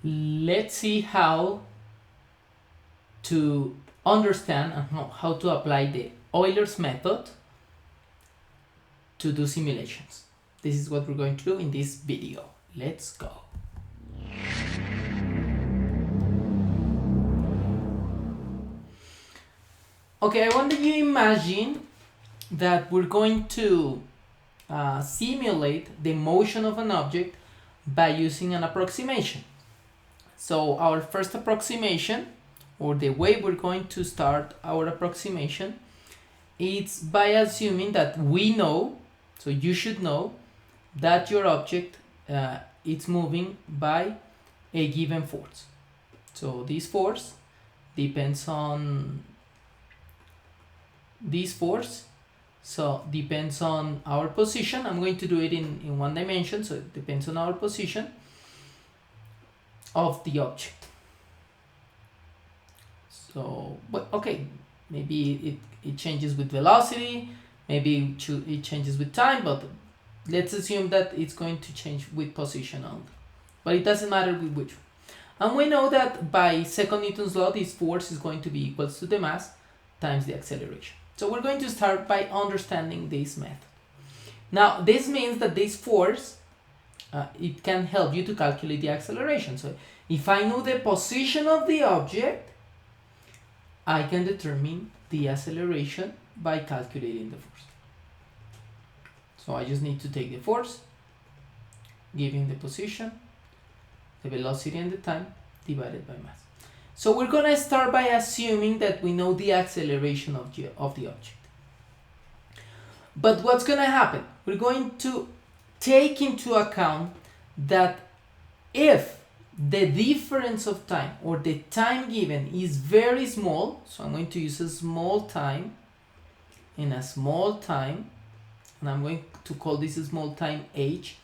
let's see how to understand and how to apply the Euler's method to do simulations. This is what we're going to do in this video. Let's go. Okay, I want you to imagine that we're going to simulate the motion of an object by using an approximation. So our first approximation, or the way we're going to start our approximation, it's by assuming that we know, so you should know, that your object is moving by a given force. So this force depends on this force, so depends on our position. I'm going to do it in one dimension, so it depends on our position of the object. So, but okay, maybe it changes with velocity, maybe it changes with time, but let's assume that it's going to change with position only. But it doesn't matter with which one. And we know that by second Newton's law, this force is going to be equals to the mass times the acceleration. So we're going to start by understanding this method. Now, this means that this force, it can help you to calculate the acceleration. So if I know the position of the object, I can determine the acceleration by calculating the force. So I just need to take the force, giving the position, the velocity and the time, divided by mass. So we're going to start by assuming that we know the acceleration of the object. But what's going to happen? We're going to take into account that if the difference of time, or the time given, is very small, so I'm going to use a small time and a small time, and I'm going to call this a small time h.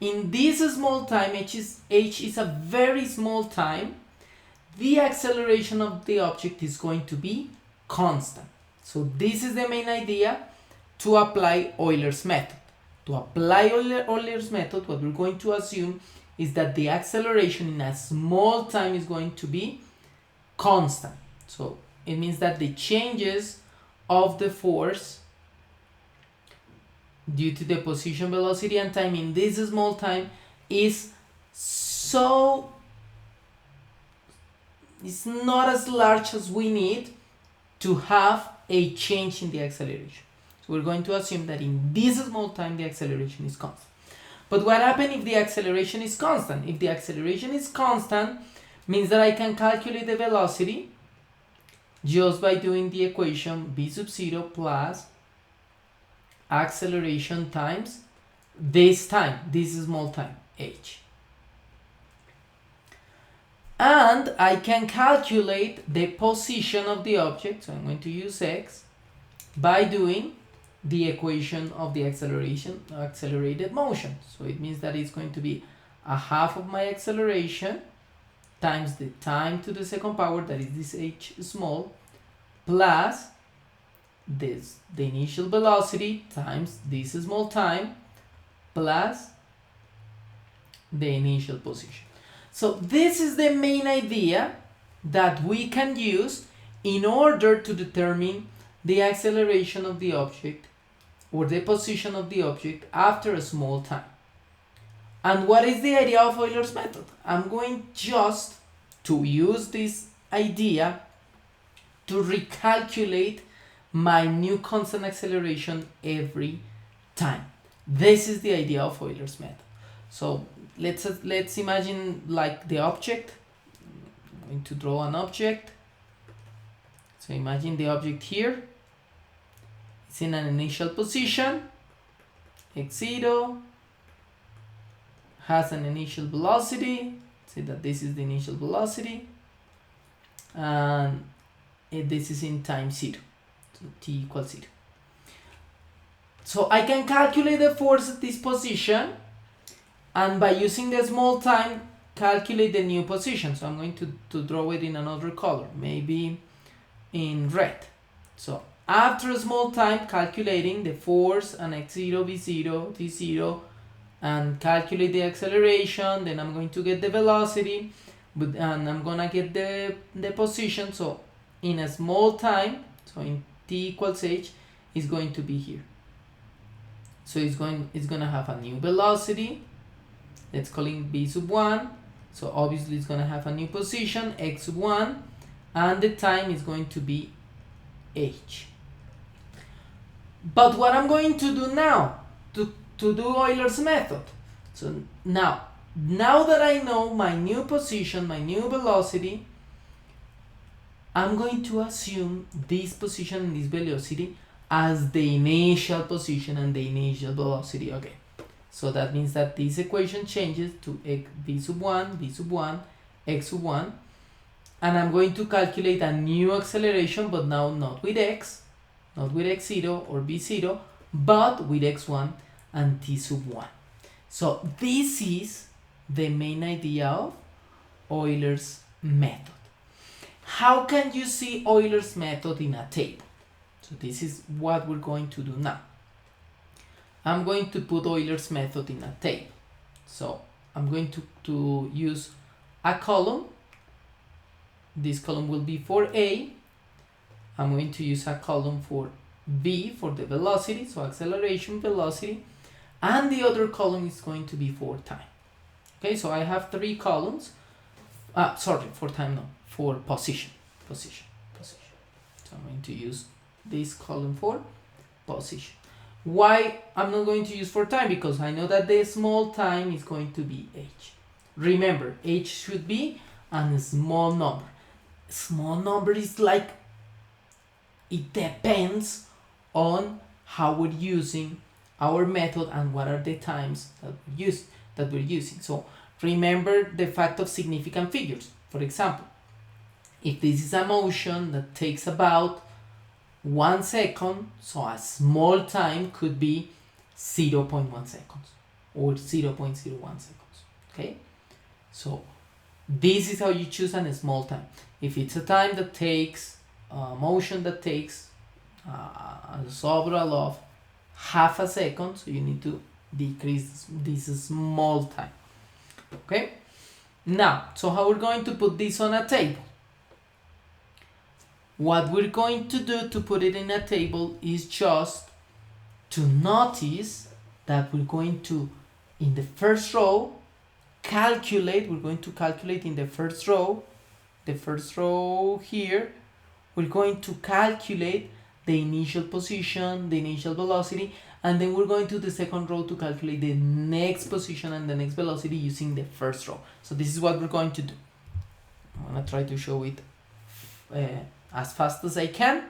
In this small time, h is a very small time, the acceleration of the object is going to be constant. So this is the main idea to apply Euler's method. To apply Euler's method, what we're going to assume is that the acceleration in a small time is going to be constant. So it means that the changes of the force due to the position, velocity and time in this small time is so, it's not as large as we need to have a change in the acceleration. So we're going to assume that in this small time the acceleration is constant. But what happens if the acceleration is constant? If the acceleration is constant, means that I can calculate the velocity just by doing the equation v sub 0 plus acceleration times this time, this small time, h. And I can calculate the position of the object, so I'm going to use x, by doing the equation of the accelerated motion. So it means that it's going to be a half of my acceleration times the time to the second power, that is this h small, plus the initial velocity times this small time, plus the initial position. So this is the main idea that we can use in order to determine the acceleration of the object or the position of the object after a small time. And what is the idea of Euler's method? I'm going just to use this idea to recalculate my new constant acceleration every time. This is the idea of Euler's method. So let's imagine like the object. I'm going to draw an object. So imagine the object here. It's in an initial position, x0, has an initial velocity. Say that this is the initial velocity, and this is in time 0, so t equals 0. So I can calculate the force at this position, and by using the small time, calculate the new position. So I'm going to draw it in another color, maybe in red. So after a small time, calculating the force and x0, v0, t0 and calculate the acceleration, then I'm going to get the velocity, and I'm gonna get the position. So in a small time, so in t equals h, is going to be here. So it's gonna have a new velocity, let's call it v sub 1. So obviously it's gonna have a new position, x sub 1, and the time is going to be h. But what I'm going to do now to do Euler's method, so now that I know my new position, my new velocity, I'm going to assume this position and this velocity as the initial position and the initial velocity. Okay, so that means that this equation changes to v sub 1, v sub 1, x sub 1, and I'm going to calculate a new acceleration, but now not with x, not with x0 or v0, but with x1 and t sub 1. So this is the main idea of Euler's method. How can you see Euler's method in a table? So this is what we're going to do now. I'm going to put Euler's method in a table. So I'm going to use a column. This column will be for A. I'm going to use a column for V for the velocity, so acceleration, velocity, and the other column is going to be for time. Okay, so I have three columns. For time, no, for position. So I'm going to use this column for position. Why I'm not going to use for time? Because I know that the small time is going to be h. Remember, h should be a small number. Small number is like, it depends on how we're using our method and what are the times that we're using. So remember the fact of significant figures. For example, if this is a motion that takes about 1 second, so a small time could be 0.1 seconds or 0.01 seconds. Okay, so this is how you choose a small time. If it's a time that takes a motion that takes a several of half a second, so you need to decrease this small time. Okay, now, so how we're going to put this on a table? What we're going to do to put it in a table is just to notice that we're going to, in the first row, we're going to calculate in the first row here, we're going to calculate the initial position, the initial velocity, and then we're going to the second row to calculate the next position and the next velocity using the first row. So this is what we're going to do. I'm gonna try to show it as fast as I can,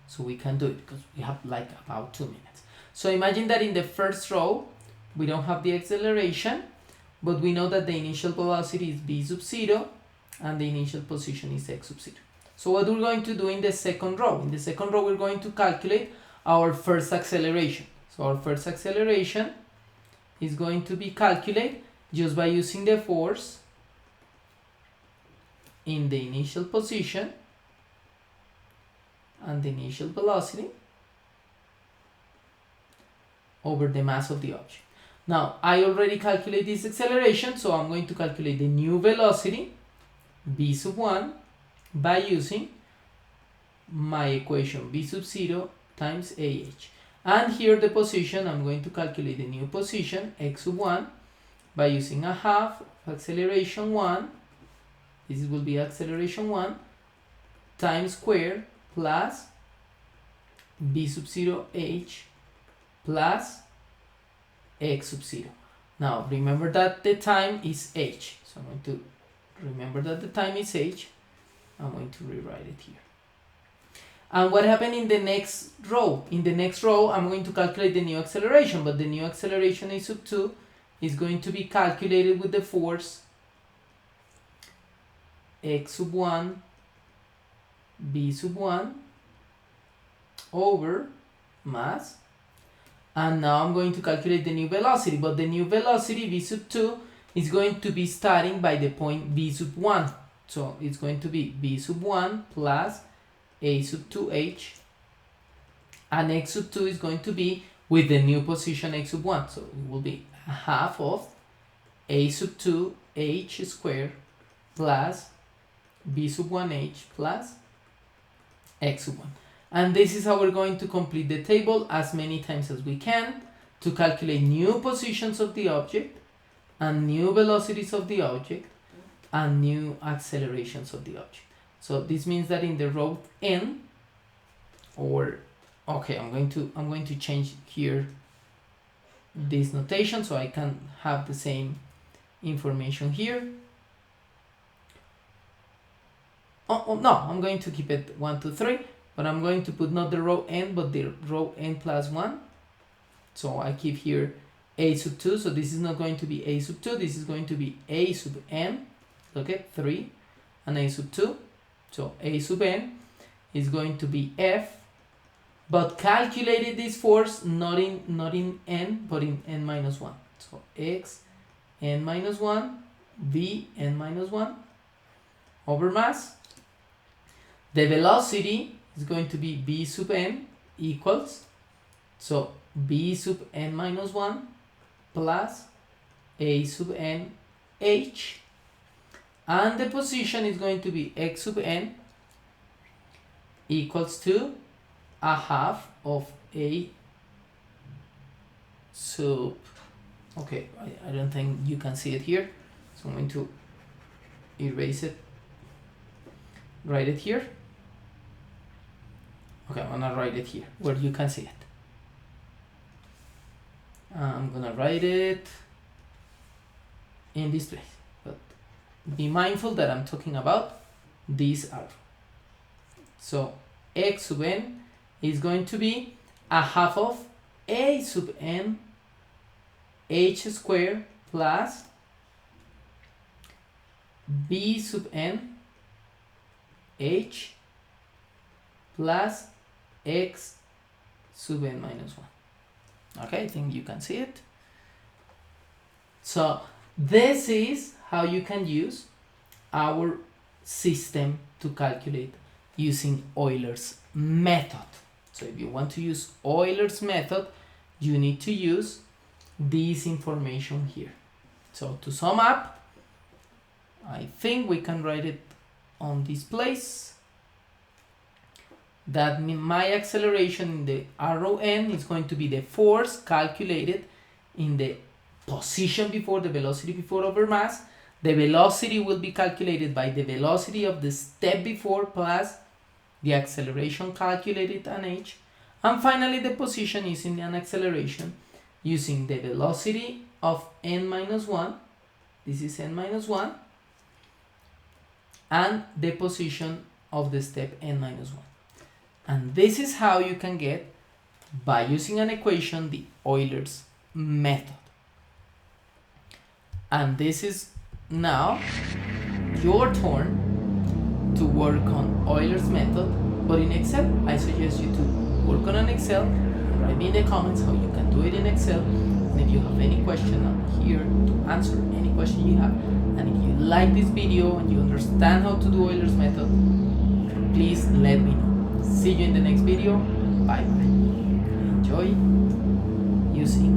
so we can do it because we have like about 2 minutes. So imagine that in the first row we don't have the acceleration, but we know that the initial velocity is v sub 0 and the initial position is x sub 0. So what we're going to do in the second row? In the second row we're going to calculate our first acceleration. So our first acceleration is going to be calculated just by using the force in the initial position and the initial velocity over the mass of the object. Now, I already calculated this acceleration, so I'm going to calculate the new velocity, v sub 1, by using my equation v sub 0 times ah. And here the position, I'm going to calculate the new position, x sub 1, by using a half of acceleration 1, this will be acceleration 1, times square plus v sub 0 h plus x sub 0. Now remember that the time is h, so I'm going to remember that the time is h. I'm going to rewrite it here. And what happened in the next row? In the next row I'm going to calculate the new acceleration, but the new acceleration a sub 2 is going to be calculated with the force x sub 1 v sub 1 over mass. And now I'm going to calculate the new velocity, but the new velocity v sub 2 is going to be starting by the point v sub 1. So it's going to be v sub 1 plus a sub 2h, and x sub 2 is going to be with the new position a sub 1. So it will be a half of a sub 2 h squared plus b sub 1h plus x sub 1. And this is how we're going to complete the table as many times as we can to calculate new positions of the object and new velocities of the object and new accelerations of the object. So this means that in the row n, or okay, I'm going to change here this notation so I can have the same information here. Oh no, I'm going to keep it 1, 2, 3, but I'm going to put not the row n but the row n plus 1. So I keep here a sub 2, so this is not going to be a sub 2, this is going to be a sub n, okay, 3, and a sub 2. So a sub n is going to be f, but calculated this force not in n but in n minus 1. So x n minus 1 v n minus 1 over mass. The velocity is going to be b sub n equals, so b sub n minus 1 plus a sub n h, and the position is going to be x sub n equals to a half of a sub, okay, I don't think you can see it here, so I'm going to erase it, write it here. Okay, I'm gonna write it here where you can see it. I'm gonna write it in this place, but be mindful that I'm talking about this arrow. So x sub n is going to be a half of a sub n h squared plus b sub n h plus x sub n minus 1. Okay, I think you can see it. So this is how you can use our system to calculate using Euler's method. So if you want to use Euler's method, you need to use this information here. So to sum up, I think we can write it on this place, that my acceleration in the arrow n is going to be the force calculated in the position before, the velocity before over mass. The velocity will be calculated by the velocity of the step before plus the acceleration calculated on h. And finally, the position is in an acceleration using the velocity of n minus 1, this is n minus 1, and the position of the step n minus 1. And this is how you can get, by using an equation, the Euler's method. And this is now your turn to work on Euler's method, but in Excel. I suggest you to work on an Excel. Write me in the comments how you can do it in Excel. And if you have any question, I'm here to answer any question you have. And if you like this video and you understand how to do Euler's method, please let me know. See you in the next video. Bye bye. Enjoy using